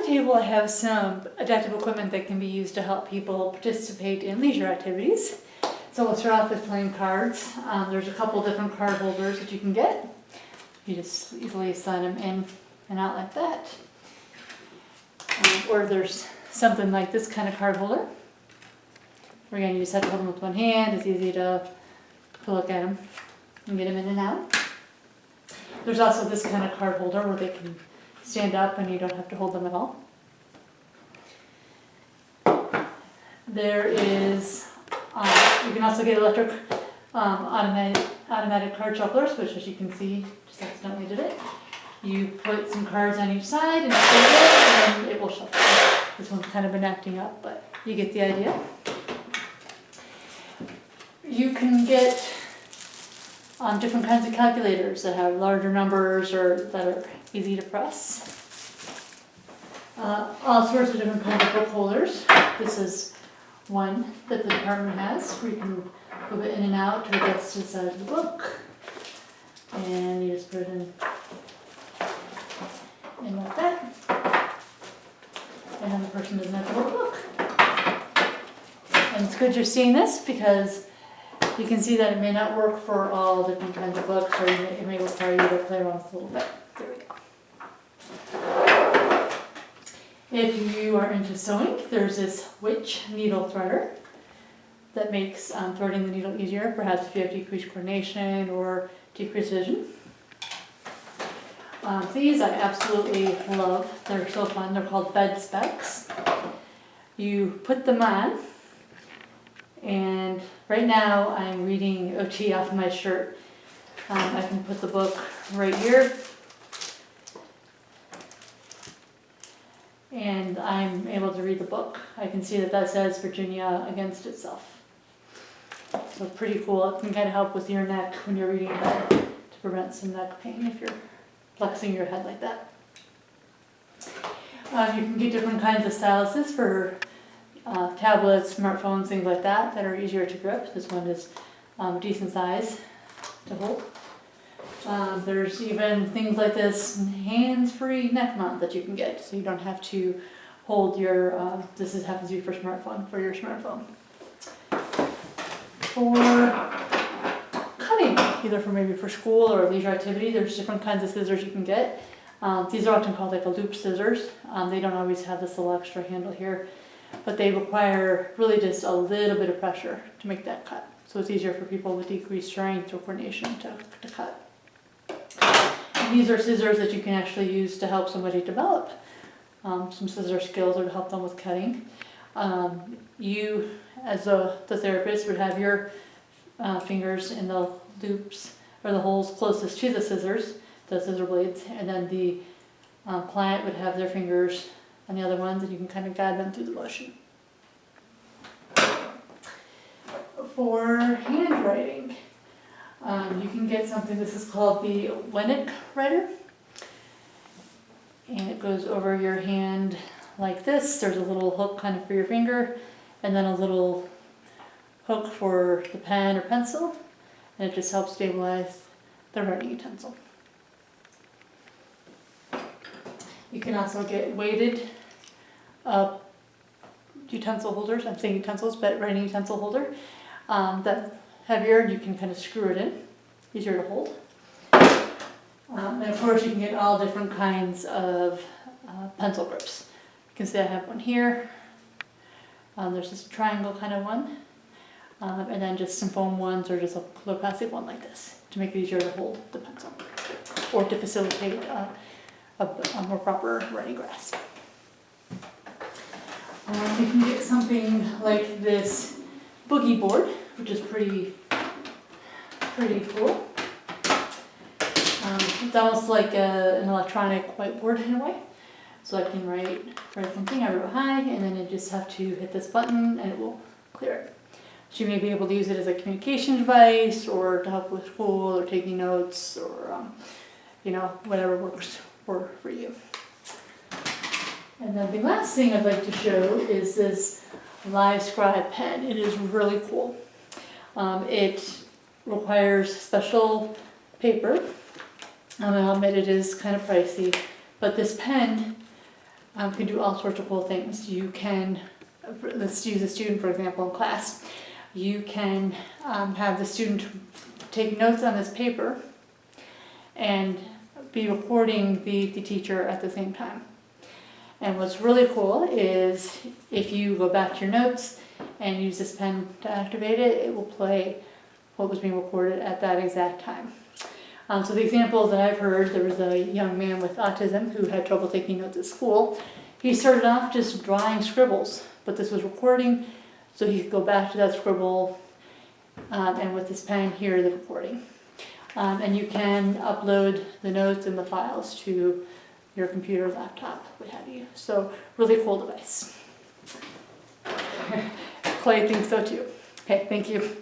table I have some adaptive equipment that can be used to help people participate in leisure activities. So we'll start off with playing cards. There's a couple different card holders that you can get. You just easily slide them in and out like that. Or there's something like this kind of card holder. Again, you just have to hold them with one hand. It's easy to look at them and get them in and out. There's also this kind of card holder where they can stand up and you don't have to hold them at all. There is, you can also get electric automatic card shufflers, which, as you can see, just accidentally did it. You put some cards on each side and it will shuffle. This one's kind of been acting up, but you get the idea. You can get different kinds of calculators that have larger numbers or that are easy to press. All sorts of different kinds of book holders. This is one that the department has where you can move it in and out to adjust to the size of the book. And you just put it in like that. And then the person doesn't have to hold the book. And it's good you're seeing this because you can see that it may not work for all different kinds of books, or it may require you to play around with it a little bit. There we go. If you are into sewing, there's this Witch needle threader that makes threading the needle easier, perhaps if you have decreased coordination or decreased vision. These I absolutely love. They're so fun. They're called bed specs. You put them on. And right now I'm reading OT off of my shirt. I can put the book right here. And I'm able to read the book. I can see that says Virginia against itself. So pretty cool. It can kind of help with your neck when you're reading in bed to prevent some neck pain if you're flexing your head like that. You can get different kinds of styluses for tablets, smartphones, things like that are easier to grip. This one is decent size to hold. There's even things like this hands-free neck mount that you can get, so you don't have to hold your, happens to be for your smartphone. For cutting, either maybe for school or leisure activity, there's different kinds of scissors you can get. These are often called like a loop scissors. They don't always have this little extra handle here, but they require really just a little bit of pressure to make that cut. So it's easier for people with decreased strength or coordination to cut. And these are scissors that you can actually use to help somebody develop some scissor skills or to help them with cutting. You, as the therapist, would have your fingers in the loops or the holes closest to the scissor blades, and then the client would have their fingers on the other ones, and you can kind of guide them through the motion. For handwriting, you can get something, this is called the Wenick writer, and it goes over your hand like this. There's a little hook kind of for your finger, and then a little hook for the pen or pencil, and it just helps stabilize the writing utensil. You can also get weighted utensil holders. I'm saying utensils, but writing utensil holder. That's heavier, and you can kind of screw it in. Easier to hold. And of course you can get all different kinds of pencil grips. You can see I have one here. There's this triangle kind of one. And then just some foam ones or just a clear plastic one like this to make it easier to hold the pencil or to facilitate a more proper writing grasp. You can get something like this boogie board, which is pretty cool. It's almost like an electronic whiteboard in a way. So I can write something, I wrote hi, and then I just have to hit this button and it will clear it. So you may be able to use it as a communication device or to help with school or taking notes or whatever works for you. And then the last thing I'd like to show is this LiveScribe pen. It is really cool. It requires special paper. I'll admit it is kind of pricey, but this pen can do all sorts of cool things. You can, let's use a student for example in class. You can have the student take notes on this paper and be recording the teacher at the same time. And what's really cool is if you go back to your notes and use this pen to activate it, it will play what was being recorded at that exact time. So the example that I've heard, there was a young man with autism who had trouble taking notes at school. He started off just drawing scribbles, but this was recording, so he could go back to that scribble and with this pen hear the recording. And you can upload the notes and the files to your computer, laptop, what have you. So really cool device. Clay thinks so too. Okay, thank you.